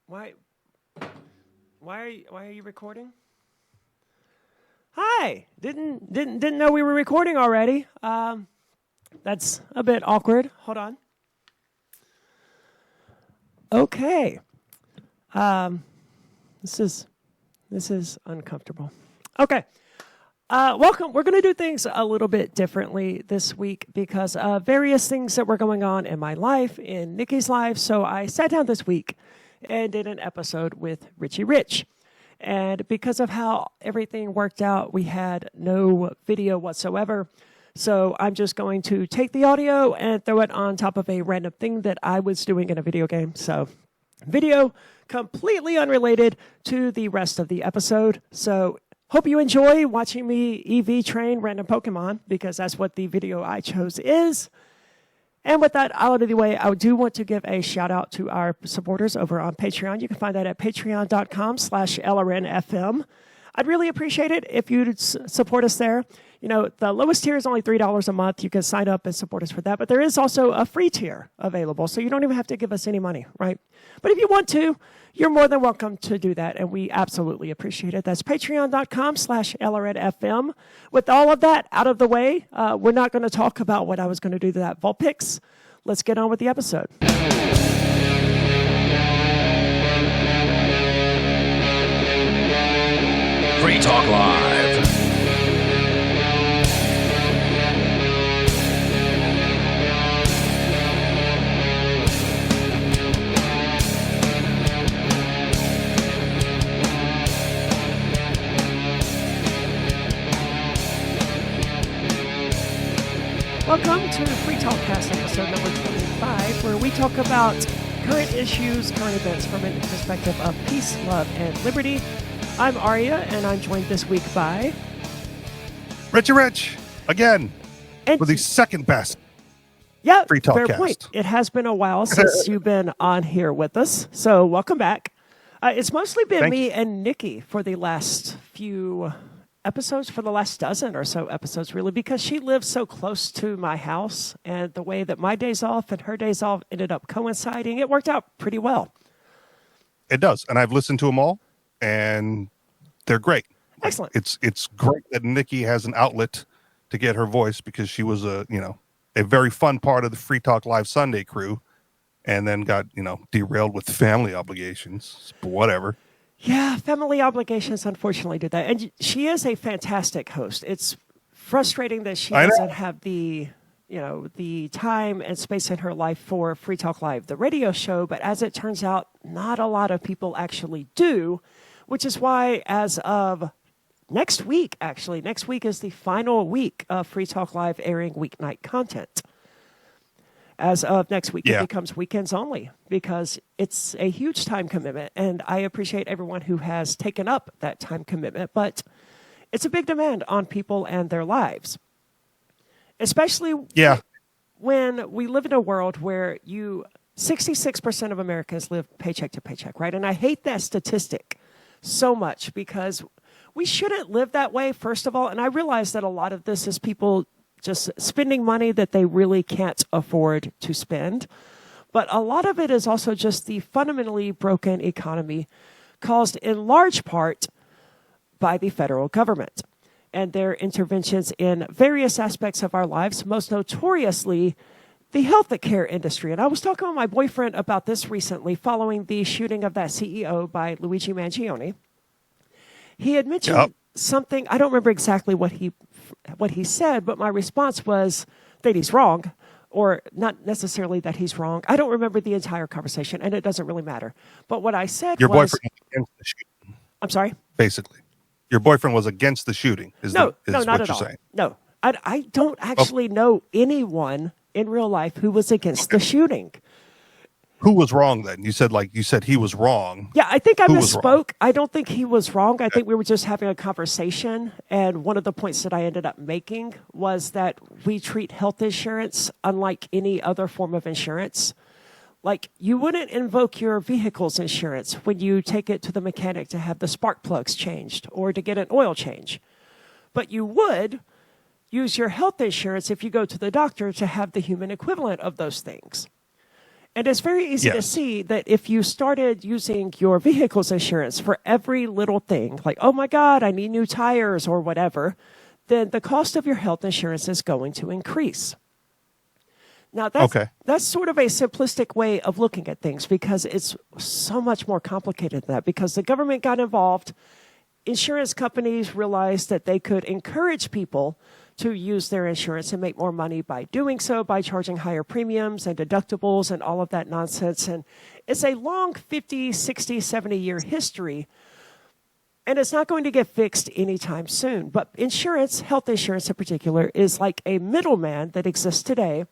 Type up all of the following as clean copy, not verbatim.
Why? Why are you recording? Hi. Didn't know we were recording already. That's a bit awkward. Hold on. Okay. This is uncomfortable. Okay. Welcome. We're going to do things a little bit differently this week because of various things that were going on in my life, in Nikki's life. So I sat down this week and did an episode with Richie Rich. And because of how everything worked out, we had no video whatsoever. So I'm just going to take the audio and throw it on top of a random thing that I was doing in a video game. So video completely unrelated to the rest of the episode. So hope you enjoy watching me EV train random Pokemon because that's what the video I chose is. And with that out of the way, I do want to give a shout out to our supporters over on Patreon. You can find that at patreon.com/LRNFM. I'd really appreciate it if you'd support us there. You know, the lowest tier is only $3 a month. You can sign up and support us for that. But there is also a free tier available, so you don't even have to give us any money, right? But if you want to, you're more than welcome to do that, and we absolutely appreciate it. That's patreon.com/LRNFM. With all of that out of the way, we're not going to talk about what I was going to do to that Vulpix. Let's get on with the episode. Free Talk Live. Welcome to Free Talk Cast episode number 25, where we talk about current issues, current events from a perspective of peace, love, and liberty. I'm Aria, and I'm joined this week by Richie Rich, again, and for the second best Free Talk fair Cast. point. It has been a while since you've been on here with us, so welcome back. It's mostly been me and Nikki for the last few episodes, for the last dozen or so episodes, really, because she lives so close to my house, and the way that my days off and her days off ended up coinciding, it worked out pretty well. It does, and I've listened to them all, and they're great. Excellent. It's great that Nikki has an outlet to get her voice because she was a very fun part of the Free Talk Live Sunday crew, and then got derailed with family obligations. But whatever. Yeah, family obligations unfortunately did that. And she is a fantastic host. It's frustrating that she doesn't have the time and space in her life for Free Talk Live, the radio show. But as it turns out, not a lot of people actually do, which is why as of next week is the final week of Free Talk Live airing weeknight content. As of next week, It becomes weekends only because it's a huge time commitment. And I appreciate everyone who has taken up that time commitment, but it's a big demand on people and their lives. Especially when we live in a world where 66% of Americans live paycheck to paycheck, right? And I hate that statistic so much because we shouldn't live that way, first of all. And I realize that a lot of this is people just spending money that they really can't afford to spend. But a lot of it is also just the fundamentally broken economy caused in large part by the federal government and their interventions in various aspects of our lives, most notoriously the health care industry. And I was talking with my boyfriend about this recently following the shooting of that CEO by Luigi Mangione. He had mentioned something, I don't remember exactly what he said, but my response was that he's wrong, or not necessarily that he's wrong. I don't remember the entire conversation, and it doesn't really matter. But what I said Your was... boyfriend was against the shooting. I'm sorry? Basically. Your boyfriend was against the shooting, not what at you're all. saying. No, I don't actually know anyone in real life who was against the shooting. Who was wrong then? You said he was wrong. Yeah, I think I misspoke. I don't think he was wrong. I think we were just having a conversation. And one of the points that I ended up making was that we treat health insurance unlike any other form of insurance. Like, you wouldn't invoke your vehicle's insurance when you take it to the mechanic to have the spark plugs changed or to get an oil change. But you would use your health insurance if you go to the doctor to have the human equivalent of those things. And it's very easy to see that if you started using your vehicle's insurance for every little thing, like, oh my God, I need new tires or whatever, then the cost of your health insurance is going to increase. Now, that's sort of a simplistic way of looking at things because it's so much more complicated than that. Because the government got involved, insurance companies realized that they could encourage people to use their insurance and make more money by doing so, by charging higher premiums and deductibles and all of that nonsense. And it's a long 50, 60, 70-year history, and it's not going to get fixed anytime soon. But insurance, health insurance in particular, is like a middleman that exists today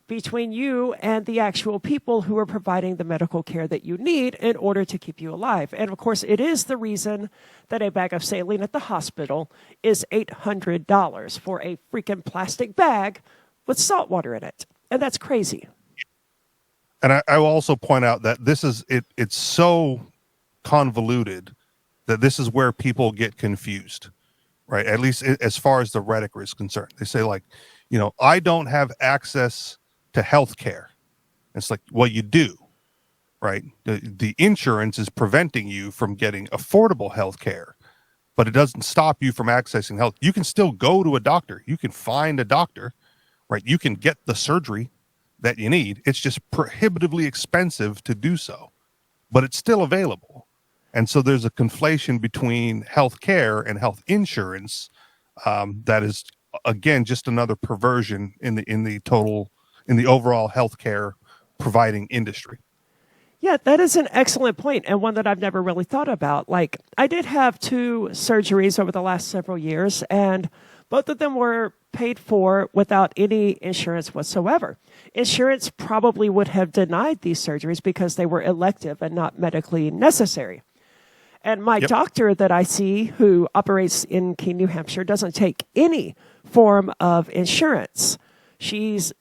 between you and the actual people who are providing the medical care that you need in order to keep you alive. And of course, it is the reason that a bag of saline at the hospital is $800 for a freaking plastic bag with salt water in it. And that's crazy. And I will also point out that this is, it's so convoluted that this is where people get confused, right? At least as far as the rhetoric is concerned. They say like, I don't have access to health care. It's like, well, you do, right? The insurance is preventing you from getting affordable health care, but it doesn't stop you from accessing health. You can still go to a doctor. You can find a doctor, right? You can get the surgery that you need. It's just prohibitively expensive to do so, but it's still available. And so there's a conflation between health care and health insurance that is, again, just another perversion in the overall healthcare providing industry. Yeah, that is an excellent point, and one that I've never really thought about. Like, I did have 2 surgeries over the last several years, and both of them were paid for without any insurance whatsoever. Insurance probably would have denied these surgeries because they were elective and not medically necessary. And my doctor that I see, who operates in Keene, New Hampshire, doesn't take any form of insurance. She's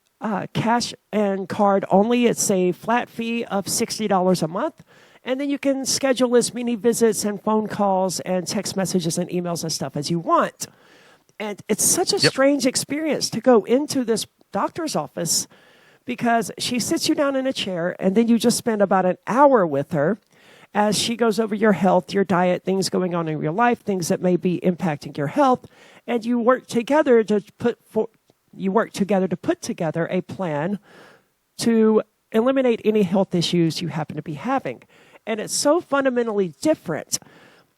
cash and card only. It's a flat fee of $60 a month. And then you can schedule as many visits and phone calls and text messages and emails and stuff as you want. And it's such a strange experience to go into this doctor's office because she sits you down in a chair and then you just spend about an hour with her as she goes over your health, your diet, things going on in your life, things that may be impacting your health. And you work together to put together a plan to eliminate any health issues you happen to be having. And it's so fundamentally different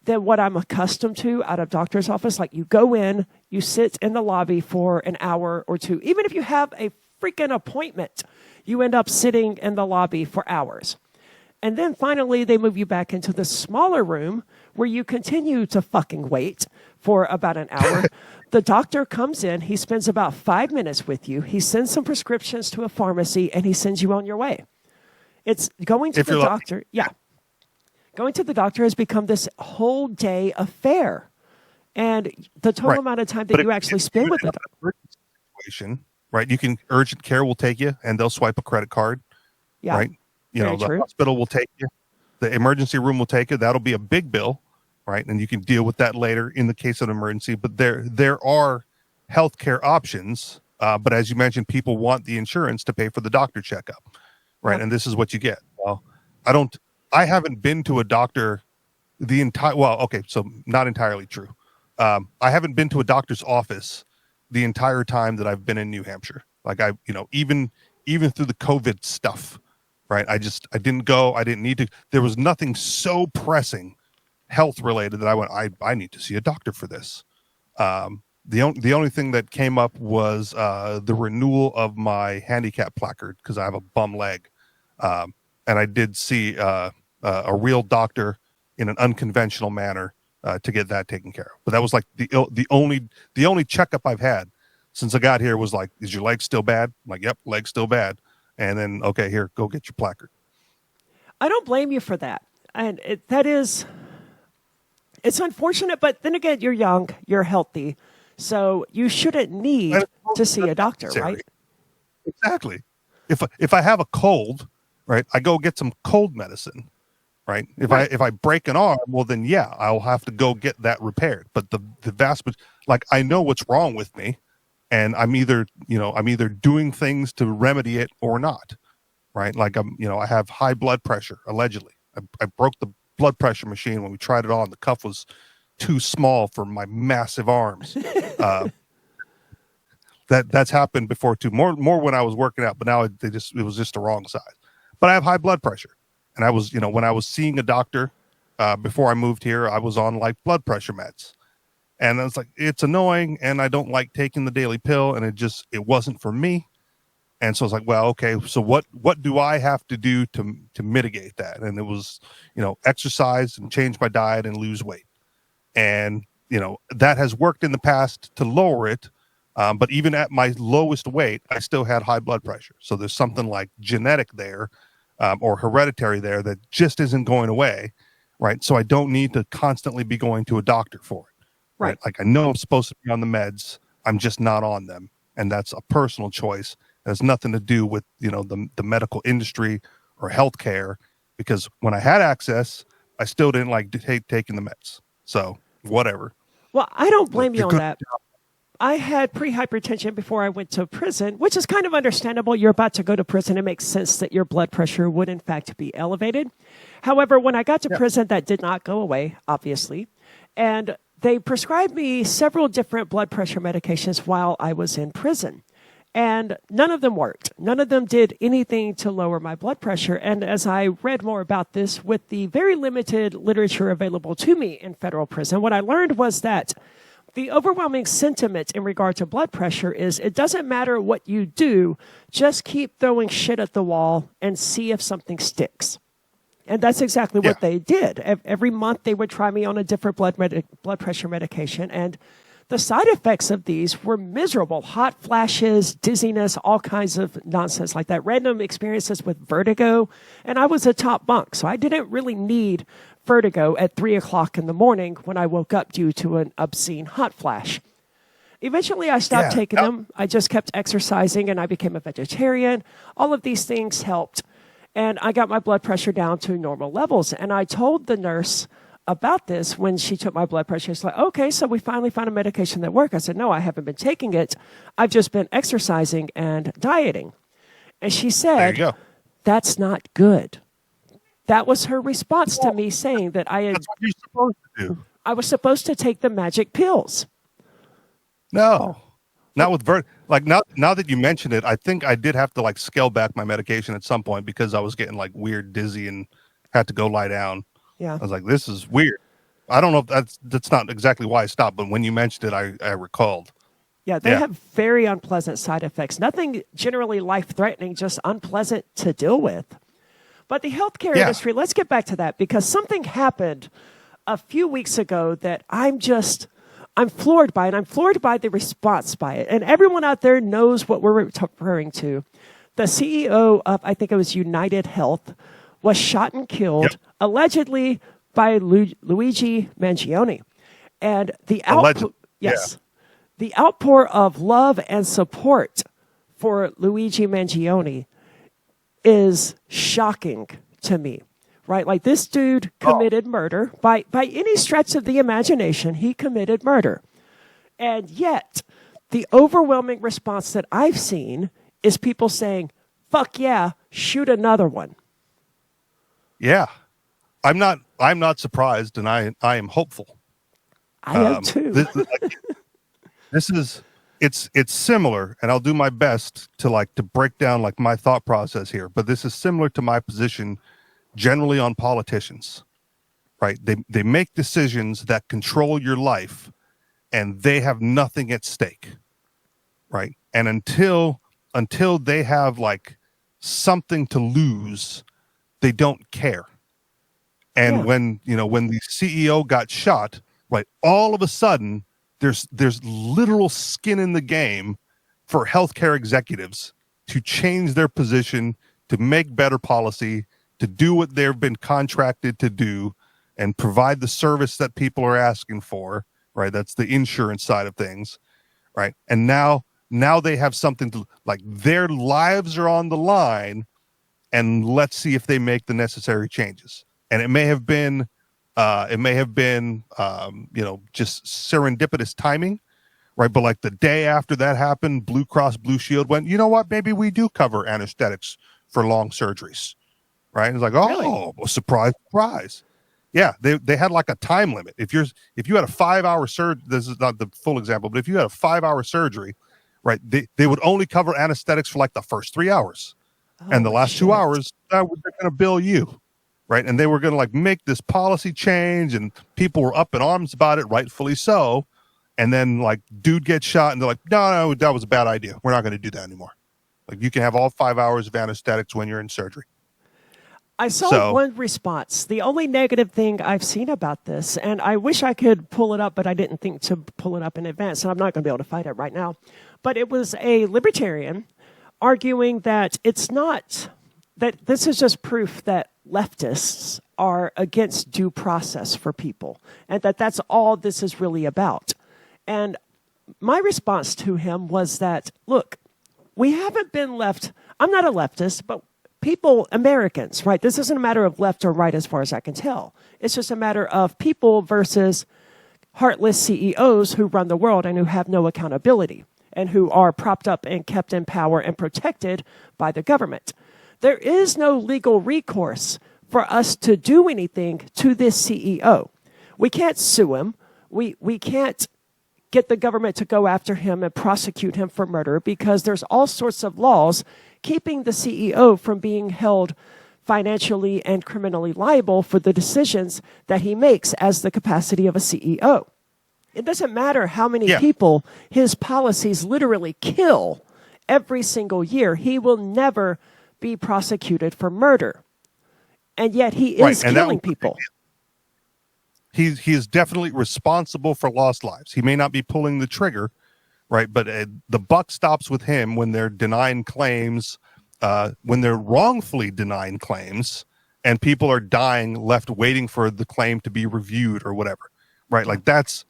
than what I'm accustomed to out of doctor's office. Like, you go in, you sit in the lobby for an hour or 2. Even if you have a freaking appointment, you end up sitting in the lobby for hours. And then finally, they move you back into the smaller room where you continue to fucking wait for about an hour. The doctor comes in, he spends about 5 minutes with you. He sends some prescriptions to a pharmacy and he sends you on your way. It's going to the doctor. Yeah. Going to the doctor has become this whole day affair. And the total amount of time that you actually spend with the doctor. Right. You can, urgent care will take you and they'll swipe a credit card. Yeah. Right. The hospital will take you. The emergency room will take you. That'll be a big bill, right? And you can deal with that later in the case of an emergency. But there are healthcare options. But as you mentioned, people want the insurance to pay for the doctor checkup, right? And this is what you get. Well, I haven't been to a doctor so not entirely true. I haven't been to a doctor's office the entire time that I've been in New Hampshire. Like even through the COVID stuff. Right. I didn't go. I didn't need to. There was nothing so pressing health related that I went, I need to see a doctor for this. The only thing that came up was the renewal of my handicap placard because I have a bum leg. And I did see a real doctor in an unconventional manner to get that taken care of. But that was like the only checkup I've had since I got here was like, is your leg still bad? I'm like, yep, leg's still bad. And then, okay, here, go get your placard. I don't blame you for that. And it's unfortunate, but then again, you're young, you're healthy, so you shouldn't need to see a doctor, right? Exactly. If I have a cold, right, I go get some cold medicine, right? If I break an arm, well, then yeah, I'll have to go get that repaired. But the vast, like, I know what's wrong with me. And I'm either doing things to remedy it or not. right? Like I have high blood pressure, allegedly. I broke the blood pressure machine when we tried it on. The cuff was too small for my massive arms. That's happened before too. More when I was working out, but now it was just the wrong size. But I have high blood pressure, and I was, when I was seeing a doctor before I moved here, I was on like blood pressure meds, and I was like, it's annoying, and I don't like taking the daily pill, and it wasn't for me. And so I was like, well, okay, so what do I have to do to mitigate that? And it was, exercise and change my diet and lose weight. And, that has worked in the past to lower it. But even at my lowest weight, I still had high blood pressure. So there's something like genetic there or hereditary there that just isn't going away. Right. So I don't need to constantly be going to a doctor for it. Right. Like I know I'm supposed to be on the meds. I'm just not on them. And that's a personal choice. It has nothing to do with, the medical industry or healthcare, because when I had access, I still didn't like taking the meds. So whatever. Well, I don't blame you on that. I had pre-hypertension before I went to prison, which is kind of understandable. You're about to go to prison. It makes sense that your blood pressure would, in fact, be elevated. However, when I got to prison, that did not go away, obviously. And they prescribed me several different blood pressure medications while I was in prison. And none of them worked. None of them did anything to lower my blood pressure. And as I read more about this with the very limited literature available to me in federal prison, what I learned was that the overwhelming sentiment in regard to blood pressure is it doesn't matter what you do, just keep throwing shit at the wall and see if something sticks. And that's exactly what they did. Every month they would try me on a different blood pressure medication, and the side effects of these were miserable. Hot flashes, dizziness, all kinds of nonsense like that. Random experiences with vertigo. And I was a top bunk, so I didn't really need vertigo at 3 o'clock in the morning when I woke up due to an obscene hot flash. Eventually, I stopped taking them. I just kept exercising, and I became a vegetarian. All of these things helped, and I got my blood pressure down to normal levels. And I told the nurse about this when she took my blood pressure. It's like, okay, so we finally found a medication that worked. I said, no, I haven't been taking it. I've just been exercising and dieting. And she said, there you go. That's not good. That was her response to me saying that That's what you're supposed to do. I was supposed to take the magic pills. No, not with like now that you mention it, I think I did have to like scale back my medication at some point because I was getting like weird dizzy and had to go lie down. Yeah. I was like, this is weird. I don't know if that's not exactly why I stopped, but when you mentioned it, I recalled. Yeah, they have very unpleasant side effects. Nothing generally life-threatening, just unpleasant to deal with. But the healthcare industry, let's get back to that, because something happened a few weeks ago that I'm floored by it. I'm floored by the response by it. And everyone out there knows what we're referring to. The CEO of, I think it was United Health, was shot and killed, allegedly by Luigi Mangione. And the outpour of love and support for Luigi Mangione is shocking to me, right? Like, this dude committed murder. By any stretch of the imagination, he committed murder. And yet, the overwhelming response that I've seen is people saying, fuck yeah, shoot another one. Yeah. I'm not surprised, and I am hopeful. I am too. It's similar, and I'll do my best to break down like my thought process here, but this is similar to my position generally on politicians, right? They make decisions that control your life, and they have nothing at stake, right? And until they have like something to lose, they don't care. And when the CEO got shot, right, all of a sudden there's literal skin in the game for healthcare executives to change their position, to make better policy, to do what they've been contracted to do, and provide the service that people are asking for, right? That's the insurance side of things, right? And now they have something to, like, their lives are on the line, and let's see if they make the necessary changes. And it may have been just serendipitous timing, right? But like the day after that happened, Blue Cross Blue Shield went, you know what? Maybe we do cover anesthetics for long surgeries, right? It's like, oh, Really? well, surprise, surprise. Yeah, they had like a time limit. If you had a 5-hour surgery, this is not the full example, but if you had a 5-hour surgery, right, they would only cover anesthetics for like the first 3 hours. And the Holy last 2 shit. hours, they're going to bill you, right? And they were going to like make this policy change, and people were up in arms about it, rightfully so. And then like dude gets shot, and they're like, no, that was a bad idea. We're not going to do that anymore. Like you can have all 5 hours of anesthetics when you're in surgery. I saw one response. The only negative thing I've seen about this, and I wish I could pull it up, but I didn't think to pull it up in advance, and I'm not going to be able to find it right now. But it was a libertarian arguing that it's not, that this is just proof that leftists are against due process for people, and that that's all this is really about. And my response to him was that, look, we haven't been left, I'm not a leftist, but people, Americans, right? This isn't a matter of left or right as far as I can tell. It's just a matter of people versus heartless CEOs who run the world and who have no accountability and who are propped up and kept in power and protected by the government. There is no legal recourse for us to do anything to this CEO. We can't sue him. We can't get the government to go after him and prosecute him for murder because there's all sorts of laws keeping the CEO from being held financially and criminally liable for the decisions that he makes as the capacity of a CEO. It doesn't matter how many people his policies literally kill every single year. He will never be prosecuted for murder. And yet he is killing people. He is definitely responsible for lost lives. He may not be pulling the trigger, right? But the buck stops with him when they're denying claims, when they're wrongfully denying claims, and people are dying left waiting for the claim to be reviewed or whatever, right? Like that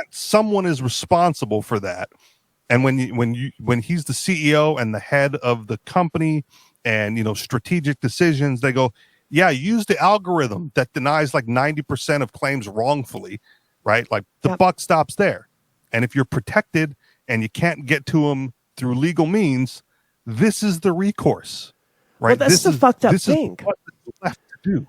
someone is responsible for that. And when he's the CEO and the head of the company, and strategic decisions, they go, yeah, use the algorithm that denies like 90% of claims wrongfully, right? Like the buck stops there. And if you're protected and you can't get to them through legal means, this is the recourse, right? Well, that's the fucked up thing. This is what's left to do.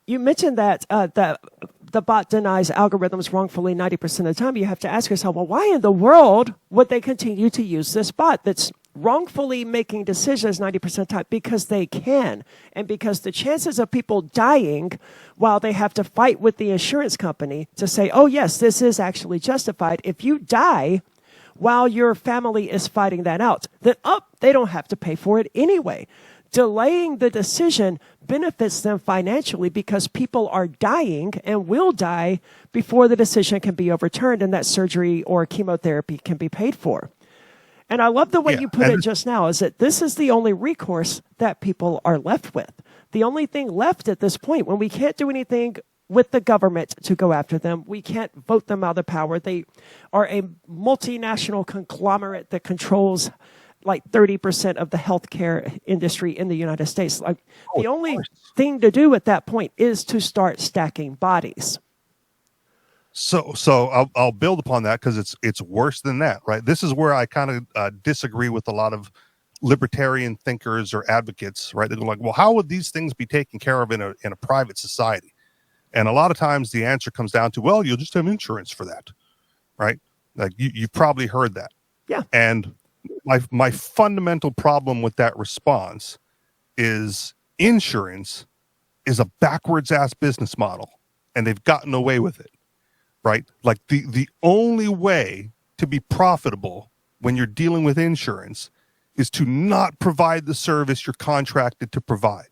You mentioned that the bot denies algorithms wrongfully 90% of the time. You have to ask yourself, well, why in the world would they continue to use this bot that's wrongfully making decisions 90% of the time? Because they can, and because the chances of people dying while they have to fight with the insurance company to say, oh, yes, this is actually justified. If you die while your family is fighting that out, then they don't have to pay for it anyway. Delaying the decision benefits them financially because people are dying and will die before the decision can be overturned and that surgery or chemotherapy can be paid for. And I love the way you put it just now, is that this is the only recourse that people are left with. The only thing left at this point, when we can't do anything with the government to go after them, we can't vote them out of power. They are a multinational conglomerate that controls like 30% of the healthcare industry in the United States. Like the only thing to do at that point is to start stacking bodies. So I'll build upon that because it's worse than that, right? This is where I kind of disagree with a lot of libertarian thinkers or advocates, right? They go like, well, how would these things be taken care of in a private society? And a lot of times the answer comes down to, well, you'll just have insurance for that, right? Like you've probably heard that. Yeah. And my fundamental problem with that response is insurance is a backwards ass business model, and they've gotten away with it. Right? Like the only way to be profitable when you're dealing with insurance is to not provide the service you're contracted to provide.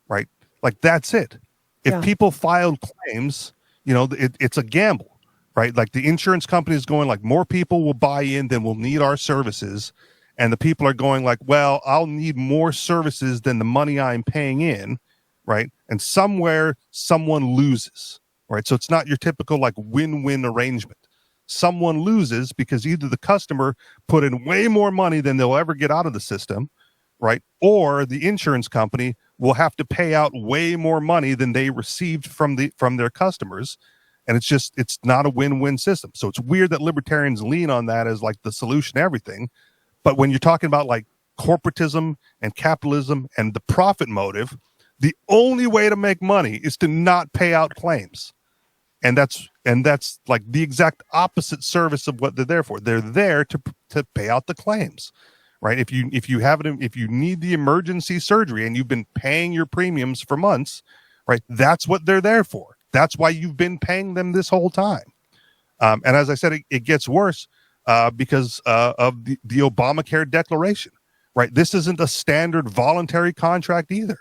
Right? Like that's it. If people filed claims, it's a gamble, right? Like the insurance company is going like, more people will buy in than will need our services. And the people are going like, well, I'll need more services than the money I'm paying in. Right? And somewhere someone loses. Right. So it's not your typical like win-win arrangement. Someone loses because either the customer put in way more money than they'll ever get out of the system, right? Or the insurance company will have to pay out way more money than they received from their customers. And it's not a win-win system. So it's weird that libertarians lean on that as like the solution to everything. But when you're talking about like corporatism and capitalism and the profit motive, the only way to make money is to not pay out claims. And that's like the exact opposite service of what they're there for. They're there to pay out the claims, right? If you need the emergency surgery and you've been paying your premiums for months, right? That's what they're there for. That's why you've been paying them this whole time. And as I said, it gets worse because of the Obamacare declaration, right? This isn't a standard voluntary contract either.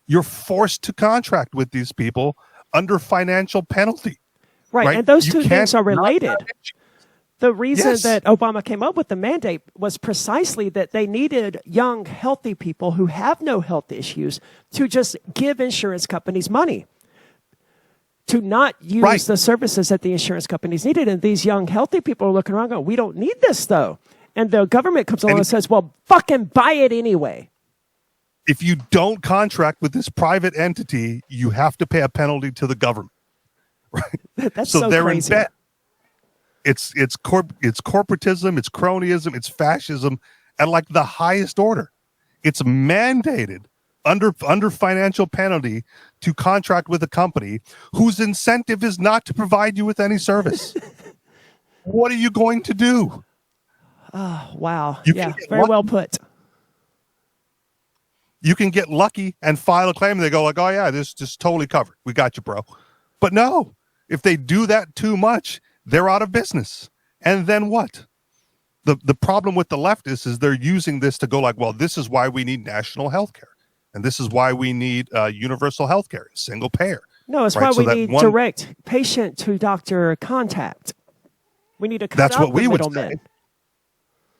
You're forced to contract with these people under financial penalty. Right. And those two things are related. The reason that Obama came up with the mandate was precisely that they needed young, healthy people who have no health issues to just give insurance companies money, to not use the services that the insurance companies needed. And these young, healthy people are looking around going, we don't need this, though. And the government comes along and says, well, fucking buy it anyway. If you don't contract with this private entity, you have to pay a penalty to the government. Right? That's so they're crazy. in bed. It's corporatism, it's cronyism, it's fascism at like the highest order. It's mandated under financial penalty to contract with a company whose incentive is not to provide you with any service. What are you going to do? Oh, wow. Very well put. You can get lucky and file a claim and they go like, oh yeah, this is totally covered. We got you, bro. But no, if they do that too much, they're out of business. And then what? The problem with the leftists is they're using this to go like, well, this is why we need national health care. And this is why we need universal health care, single payer. No, it's why we need direct patient to doctor contact. We need to cut out the middlemen.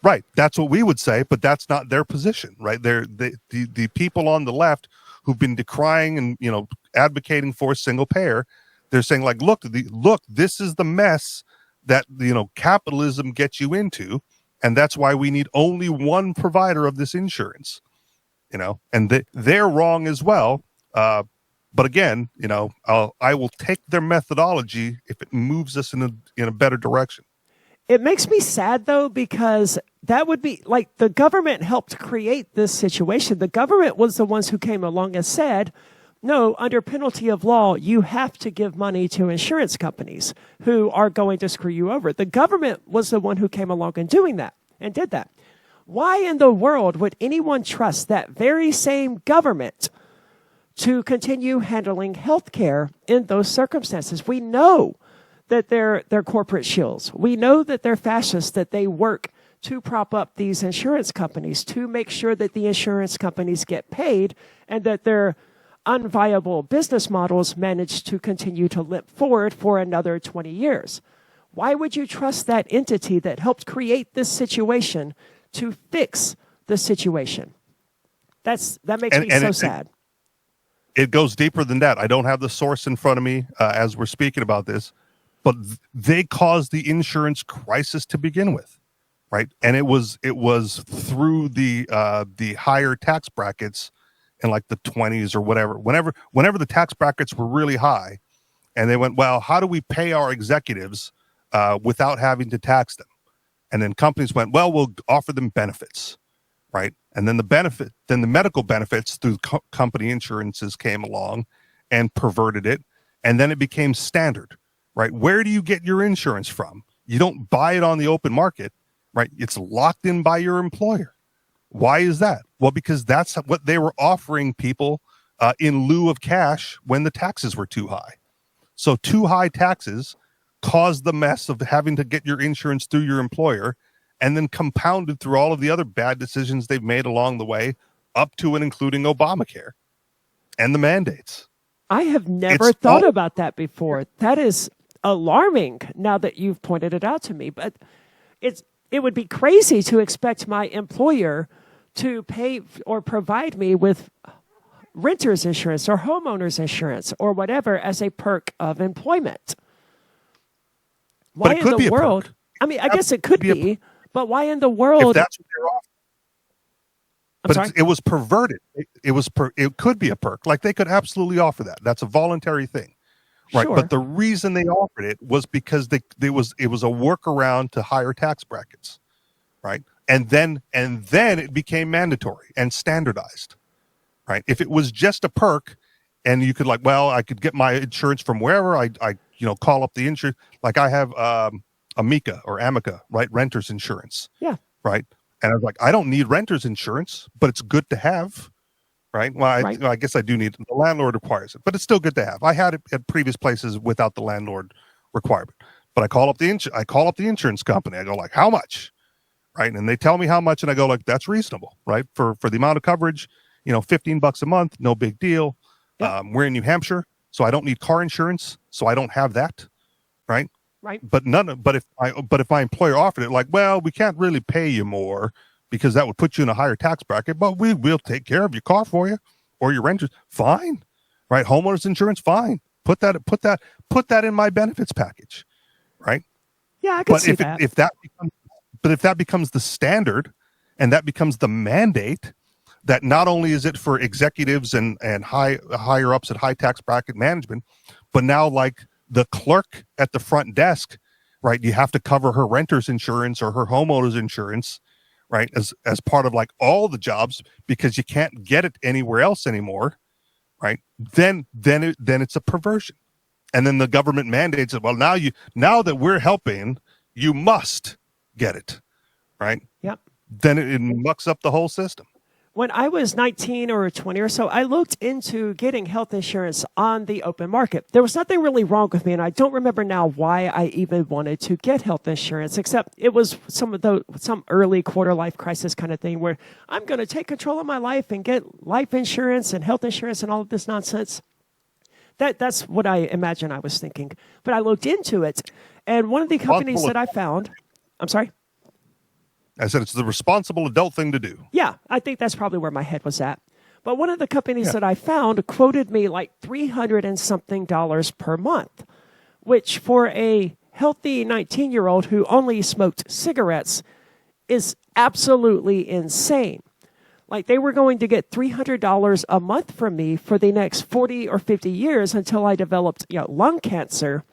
Right. That's what we would say, but that's not their position, right? The people on the left who've been decrying and, advocating for single payer, they're saying like, look, this is the mess that, capitalism gets you into. And that's why we need only one provider of this insurance, and they're wrong as well. But again, I will take their methodology if it moves us in a better direction. It makes me sad, though, because that would be like the government helped create this situation. The government was the ones who came along and said, no, under penalty of law, you have to give money to insurance companies who are going to screw you over. The government was the one who came along and did that. Why in the world would anyone trust that very same government to continue handling health care in those circumstances? We know that they're corporate shills. We know that they're fascists, that they work to prop up these insurance companies, to make sure that the insurance companies get paid and that their unviable business models manage to continue to limp forward for another 20 years. Why would you trust that entity that helped create this situation to fix the situation? That makes me so sad. It goes deeper than that. I don't have the source in front of me as we're speaking about this, but they caused the insurance crisis to begin with, right? And it was through the higher tax brackets in like the 20s or whatever. Whenever the tax brackets were really high, and they went, well, how do we pay our executives without having to tax them? And then companies went, well, we'll offer them benefits, right? And then the medical benefits through company insurances came along and perverted it, and then it became standard. Right? Where do you get your insurance from? You don't buy it on the open market, right? It's locked in by your employer. Why is that? Well, because that's what they were offering people in lieu of cash when the taxes were too high. So too high taxes caused the mess of having to get your insurance through your employer, and then compounded through all of the other bad decisions they've made along the way, up to and including Obamacare and the mandates. I have never thought about that before. That is alarming now that you've pointed it out to me, but it would be crazy to expect my employer to pay or provide me with renter's insurance or homeowner's insurance or whatever as a perk of employment. Why in the world? I mean, I guess it could be, but why in the world? If that's what they're offering. But it was perverted. It could be a perk. Like they could absolutely offer that. That's a voluntary thing. Right. Sure. But the reason they offered it was because it was a workaround to higher tax brackets. Right. and then it became mandatory and standardized, right? If it was just a perk, and you could I could get my insurance from wherever I call up the insurance. Like I have Amica, right? Renter's insurance. Yeah. Right. And I was like, I don't need renter's insurance, but it's good to have. Right. Well, I guess I do need it. The landlord requires it, but it's still good to have. I had it at previous places without the landlord requirement. But I call up the insurance company. I go like, how much? Right. And they tell me how much. And I go like, that's reasonable. Right. For the amount of coverage, $15 a month, no big deal. Yep. We're in New Hampshire, so I don't need car insurance, so I don't have that. Right. Right. But if my employer offered it, like, well, we can't really pay you more because that would put you in a higher tax bracket, but we will take care of your car for you or your renters. Fine. Right. Homeowners insurance. Fine. Put that in my benefits package. Right. Yeah. I can see that. If that becomes the standard and that becomes the mandate, that not only is it for executives and higher ups at high tax bracket management, but now like the clerk at the front desk, right? You have to cover her renter's insurance or her homeowner's insurance, right? As part of like all the jobs, because you can't get it anywhere else anymore, right? Then it's a perversion. And then the government mandates it. Well, now that we're helping, you must get it, right? Yep. Then it mucks up the whole system. When I was 19 or 20 or so, I looked into getting health insurance on the open market. There was nothing really wrong with me, and I don't remember now why I even wanted to get health insurance, except it was some early quarter life crisis kind of thing where I'm going to take control of my life and get life insurance and health insurance and all of this nonsense. That's what I imagine I was thinking. But I looked into it, and one of the companies that I found, I'm sorry? I said it's the responsible adult thing to do. Yeah, I think that's probably where my head was at. But one of the companies that I found quoted me like $300 and something per month, which for a healthy 19-year-old who only smoked cigarettes is absolutely insane. Like they were going to get $300 a month from me for the next 40 or 50 years until I developed lung cancer.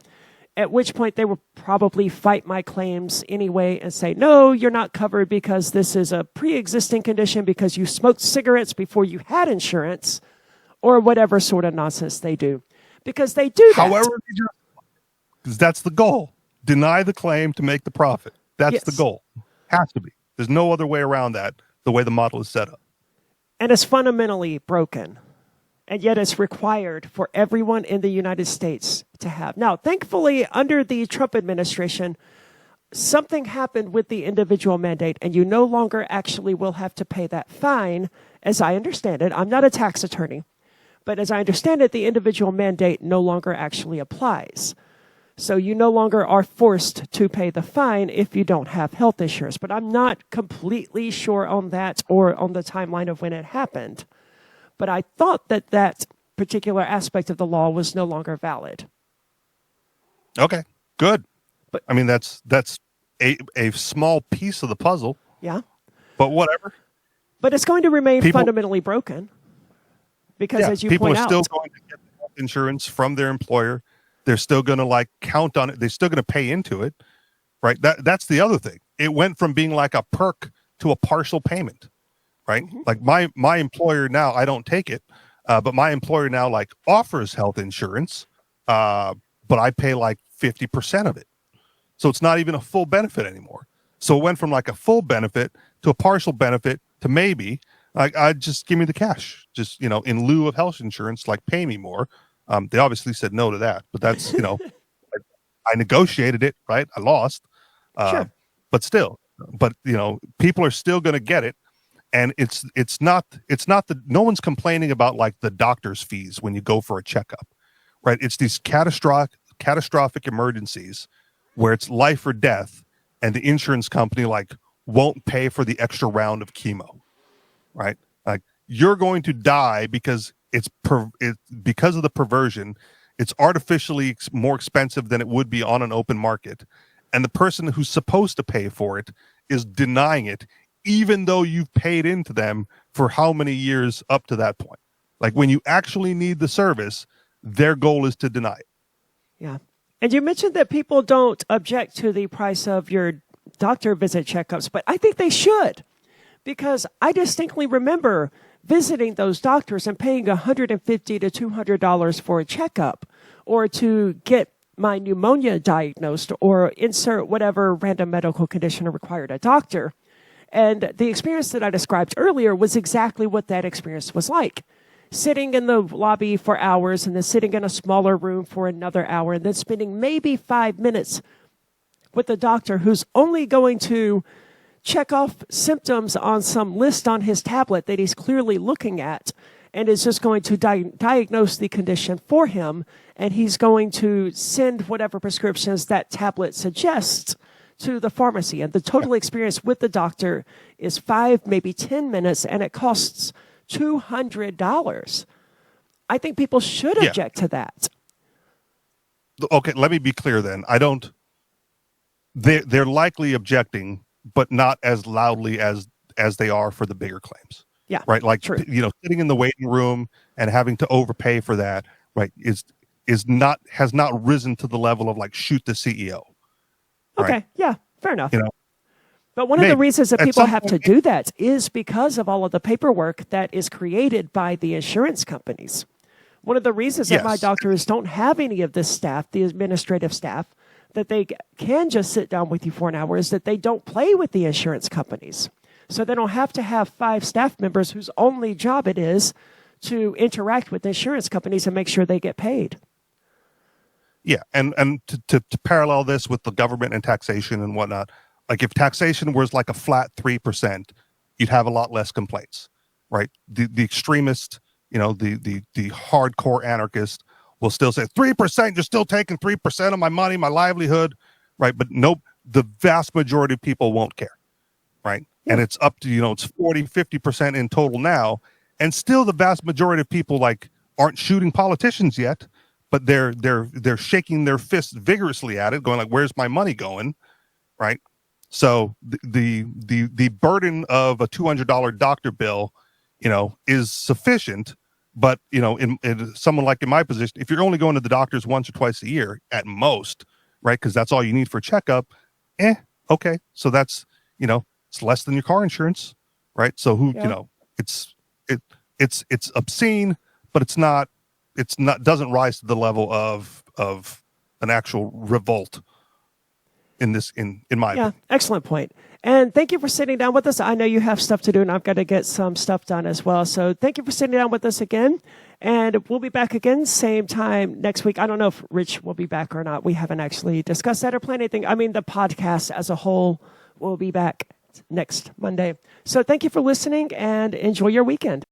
At which point they will probably fight my claims anyway and say, no, you're not covered because this is a pre-existing condition because you smoked cigarettes before you had insurance, or whatever sort of nonsense they do. Because they do that. However, because that's the goal. Deny the claim to make the profit. That's the goal. Has to be. There's no other way around that, the way the model is set up. And it's fundamentally broken. And yet it's required for everyone in the United States to have. Now, thankfully, under the Trump administration, something happened with the individual mandate, and you no longer actually will have to pay that fine, as I understand it. I'm not a tax attorney, but as I understand it, the individual mandate no longer actually applies. So you no longer are forced to pay the fine if you don't have health insurance. But I'm not completely sure on that or on the timeline of when it happened. But I thought that particular aspect of the law was no longer valid. Okay, good. But I mean, that's a small piece of the puzzle. Yeah. But whatever. But it's going to remain fundamentally broken. Because as you point out, people are still going to get health insurance from their employer. They're still going to count on it. They're still going to pay into it. Right. That's the other thing. It went from being like a perk to a partial payment. Right. Mm-hmm. Like my employer now, I don't take it, but my employer now offers health insurance, but I pay 50% of it. So it's not even a full benefit anymore. So it went from a full benefit to a partial benefit to maybe I just give me the cash, just, in lieu of health insurance, pay me more. They obviously said no to that, but that's, I negotiated it, right? I lost, sure. But still, people are still going to get it. And it's not no one's complaining about the doctor's fees when you go for a checkup, right? It's these catastrophic emergencies where it's life or death, and the insurance company won't pay for the extra round of chemo, right? You're going to die because because of the perversion. It's artificially more expensive than it would be on an open market, and the person who's supposed to pay for it is denying it, even though you've paid into them for how many years up to that point. When you actually need the service, their goal is to deny it. Yeah. And you mentioned that people don't object to the price of your doctor visit checkups, but I think they should, because I distinctly remember visiting those doctors and paying $150 to $200 for a checkup, or to get my pneumonia diagnosed, or insert whatever random medical condition required a doctor. And the experience that I described earlier was exactly what that experience was like. Sitting in the lobby for hours, and then sitting in a smaller room for another hour, and then spending maybe 5 minutes with a doctor who's only going to check off symptoms on some list on his tablet that he's clearly looking at, and is just going to diagnose the condition for him, and he's going to send whatever prescriptions that tablet suggests to the pharmacy. And the total experience with the doctor is 5, maybe 10 minutes, and it costs $200. I think people should object to that. Okay, let me be clear then. They're likely objecting, but not as loudly as they are for the bigger claims. Yeah. Right. Like, true. Sitting in the waiting room and having to overpay for that, right, has not risen to the level of like shoot the CEO. Okay. Right? Yeah. Fair enough. You know, But one of the reasons that people have to point, do that is because of all of the paperwork that is created by the insurance companies. One of the reasons that my doctors don't have any of this staff, the administrative staff, that they can just sit down with you for an hour, is that they don't play with the insurance companies. So they don't have to have 5 staff members whose only job it is to interact with insurance companies and make sure they get paid. Yeah, and to parallel this with the government and taxation and whatnot, like if taxation was like a flat 3%, you'd have a lot less complaints, right? The extremist, the hardcore anarchist will still say 3%. You're still taking 3% of my money, my livelihood, right? But nope, the vast majority of people won't care, right? Yeah. And it's up to it's 40-50% in total now, and still the vast majority of people like aren't shooting politicians yet, but they're shaking their fists vigorously at it, going like, "Where's my money going?" Right? So the burden of a $200 doctor bill, is sufficient. But in someone like in my position, if you're only going to the doctors once or twice a year at most, right? Because that's all you need for a checkup. Okay, so that's it's less than your car insurance, right? So it's obscene, but it's not doesn't rise to the level of an actual revolt in my opinion. Excellent point. And thank you for sitting down with us. I know you have stuff to do, and I've got to get some stuff done as well. So thank you for sitting down with us again. And we'll be back again same time next week. I don't know if Rich will be back or not. We haven't actually discussed that or planned anything. I mean, the podcast as a whole will be back next Monday. So thank you for listening, and enjoy your weekend.